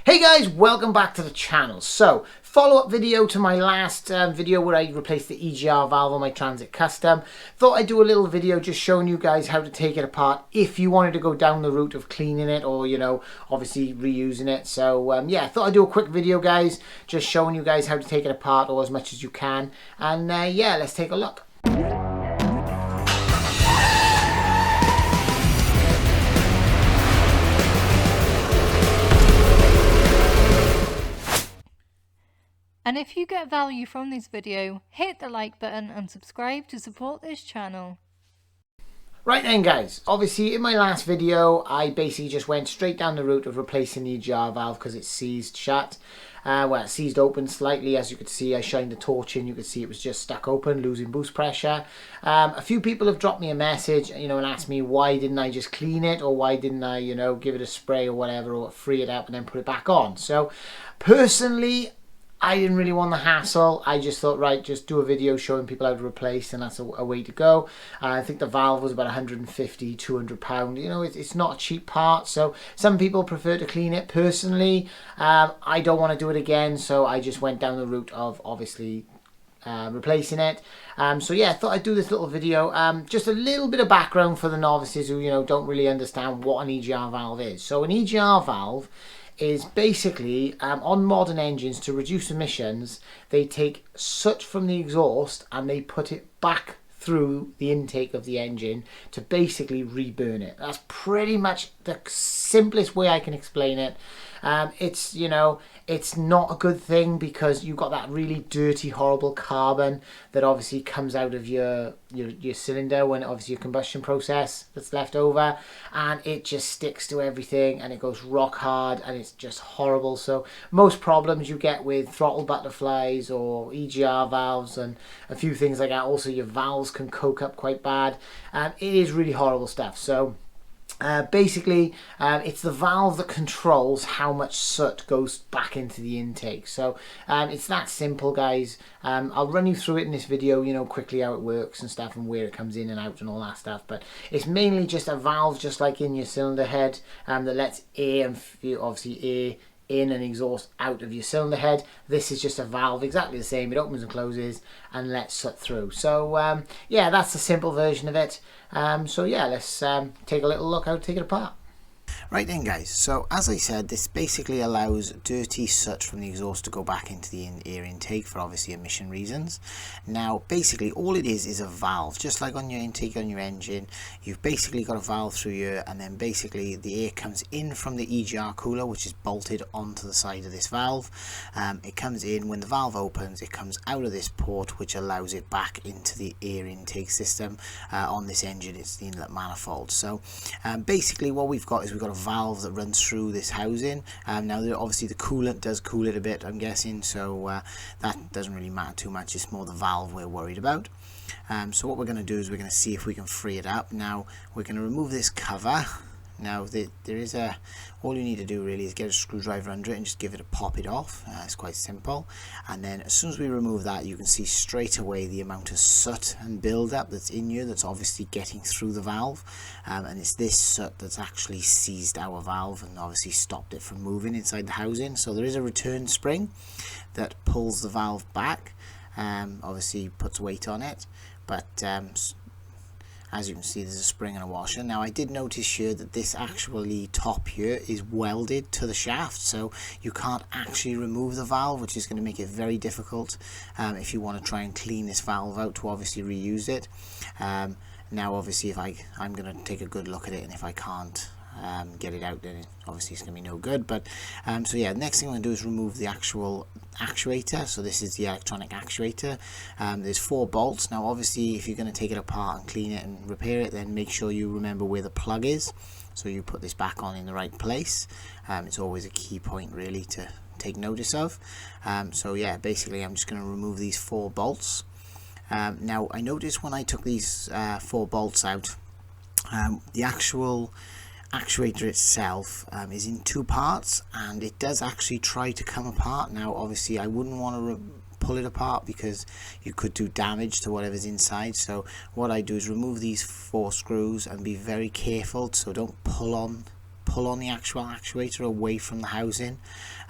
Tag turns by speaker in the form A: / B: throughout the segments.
A: Hey guys, welcome back to the channel. So, follow-up video to my last video where I replaced the EGR valve on my Transit Custom. Thought I'd do a little video just showing you guys how to take it apart if you wanted to go down the route of cleaning it or, you know, obviously reusing it. So, yeah, thought I'd do a quick video, guys, just showing you guys how to take it apart or as much as you can. And, yeah, let's take a look.
B: And if you get value from this video, hit the like button and subscribe to support this channel.
A: Right then guys, obviously in my last video I basically just went straight down the route of replacing the EGR valve because it's seized shut. Well, it seized open slightly, as you could see. I shined the torch in, you could see it was just stuck open, losing boost pressure. A few people have dropped me a message, you know, and asked me why didn't I just clean it, or why didn't I, you know, give it a spray or whatever, or free it up and then put it back on. So personally, I didn't really want the hassle. I just thought, right, just do a video showing people how to replace, and that's a way to go. I think the valve was about 150, 200 pound. You know, it's not a cheap part, so some people prefer to clean it. Personally, I don't want to do it again, so I just went down the route of obviously replacing it. So yeah, I thought I'd do this little video. Just a little bit of background for the novices who, you know, don't really understand what an EGR valve is. So an EGR valve is basically on modern engines, to reduce emissions, they take soot from the exhaust and they put it back through the intake of the engine to basically reburn it. That's pretty much the simplest way I can explain it. It's, you know, it's not a good thing because you've got that really dirty, horrible carbon that obviously comes out of your cylinder when obviously your combustion process that's left over, and it just sticks to everything and it goes rock hard and it's just horrible. So most problems you get with throttle butterflies or EGR valves and a few things like that. Also your valves can coke up quite bad. It is really horrible stuff. So basically it's the valve that controls how much soot goes back into the intake. So it's that simple, guys. I'll run you through it in this video, you know, quickly how it works and stuff and where it comes in and out and all that stuff. But it's mainly just a valve, just like in your cylinder head, that lets air and obviously air in and exhaust out of your cylinder head. This is just a valve, exactly the same. It opens and closes and lets soot through. So yeah, that's the simple version of it. So yeah, let's take a little look how to take it apart. Right then guys, so as I said, this basically allows dirty soot from the exhaust to go back into the air intake for obviously emission reasons. Now basically all it is a valve, just like on your intake on your engine. You've basically got a valve through here, and then basically the air comes in from the EGR cooler, which is bolted onto the side of this valve. It comes in, when the valve opens, it comes out of this port, which allows it back into the air intake system. On this engine, it's the inlet manifold. So basically what we've got is we've got a valve that runs through this housing. Now obviously the coolant does cool it a bit, I'm guessing, so that doesn't really matter too much. It's more the valve we're worried about. So what we're going to do is we're going to see if we can free it up. Now we're going to remove this cover. Now there is all you need to do really is get a screwdriver under it and just give it a pop it off. It's quite simple. And then as soon as we remove that, you can see straight away the amount of soot and build-up that's in here, that's obviously getting through the valve. And it's this soot that's actually seized our valve and obviously stopped it from moving inside the housing. So there is a return spring that pulls the valve back, obviously puts weight on it, but as you can see, there's a spring and a washer. Now I did notice here that this actually top here is welded to the shaft, so you can't actually remove the valve, which is going to make it very difficult if you want to try and clean this valve out to obviously reuse it. Now obviously if I'm going to take a good look at it, and if I can't get it out, then obviously it's going to be no good. But so yeah, the next thing I'm going to do is remove the actual actuator. So this is the electronic actuator. There's 4 bolts. Now obviously if you're going to take it apart and clean it and repair it, then make sure you remember where the plug is, so you put this back on in the right place. It's always a key point really to take notice of. So yeah, basically I'm just going to remove these 4 bolts. Now I noticed when I took these 4 bolts out, the actual actuator itself is in 2 parts, and it does actually try to come apart. Now obviously I wouldn't want to pull it apart because you could do damage to whatever's inside. So what I do is remove these 4 screws and be very careful, so don't pull on pull on the actual actuator away from the housing.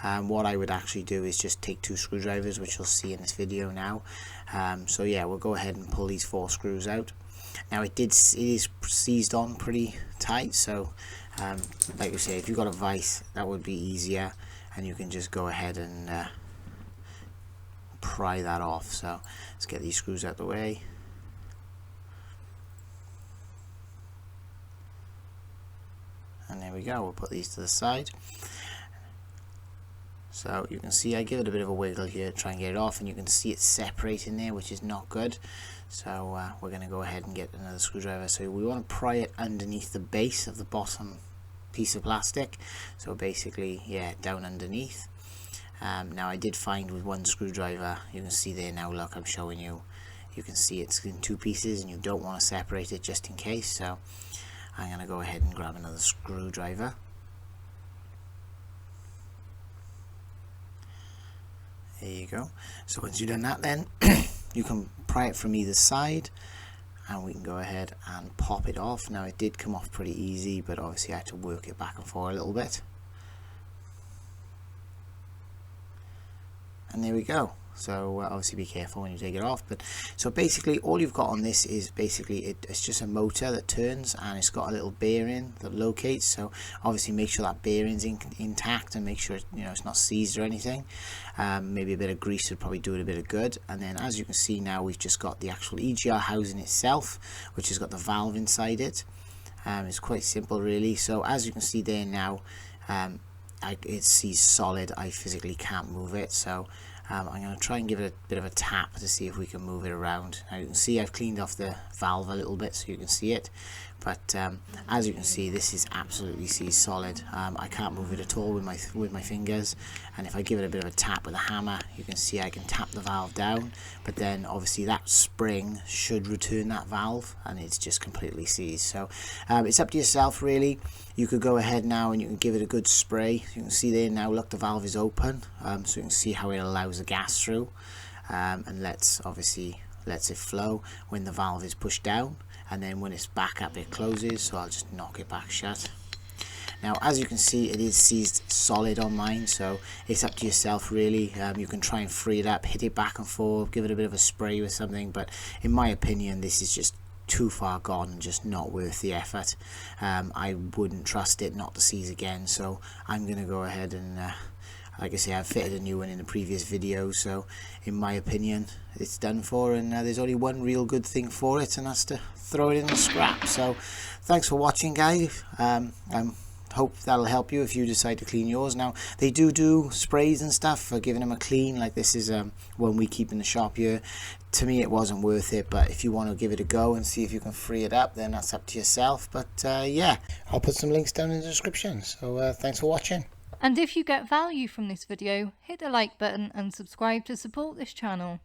A: What I would actually do is just take 2 screwdrivers, which you'll see in this video now. So yeah, we'll go ahead and pull these 4 screws out. Now it is seized on pretty tight, so like I say, if you've got a vise, that would be easier, and you can just go ahead and pry that off. So let's get these screws out of the way. And there we go, we'll put these to the side. So you can see I give it a bit of a wiggle here to try and get it off, and you can see it separating there, which is not good. So we're going to go ahead and get another screwdriver. So we want to pry it underneath the base of the bottom piece of plastic. So basically, yeah, down underneath. Now I did find with 1 screwdriver, you can see there now, look, I'm showing you, you can see it's in 2 pieces, and you don't want to separate it just in case. So I'm going to go ahead and grab another screwdriver. There you go. So once you've done that, then you can pry it from either side, and we can go ahead and pop it off. Now it did come off pretty easy, but obviously I had to work it back and forth a little bit. And there we go. So obviously be careful when you take it off. But so basically all you've got on this is basically it's just a motor that turns, and it's got a little bearing that locates. So obviously make sure that bearing's intact, and make sure it's not seized or anything. Maybe a bit of grease would probably do it a bit of good. And then as you can see now, we've just got the actual EGR housing itself, which has got the valve inside it. It's quite simple really. So as you can see there now, it sees solid. I physically can't move it, so I'm going to try and give it a bit of a tap to see if we can move it around. Now you can see I've cleaned off the valve a little bit so you can see it, but as you can see, this is absolutely seized solid. I can't move it at all with my fingers, and if I give it a bit of a tap with a hammer, you can see I can tap the valve down, but then obviously that spring should return that valve, and it's just completely seized. So it's up to yourself really. You could go ahead now and you can give it a good spray. You can see there now, look, the valve is open, so you can see how it allows the gas through, and lets it flow when the valve is pushed down, and then when it's back up it closes. So I'll just knock it back shut. Now as you can see, it is seized solid on mine, so it's up to yourself really. You can try and free it up, hit it back and forth, give it a bit of a spray with something, but in my opinion this is just too far gone and just not worth the effort. I wouldn't trust it not to seize again, so I'm going to go ahead and like I say, I've fitted a new one in the previous video, so in my opinion it's done for, and there's only one real good thing for it, and that's to throw it in the scrap. So thanks for watching, guys. I hope that'll help you if you decide to clean yours. Now they do sprays and stuff for giving them a clean, like this is one we keep in the shop here. To me it wasn't worth it, but if you want to give it a go and see if you can free it up, then that's up to yourself. But yeah, I'll put some links down in the description. So thanks for watching.
B: And if you get value from this video, hit the like button and subscribe to support this channel.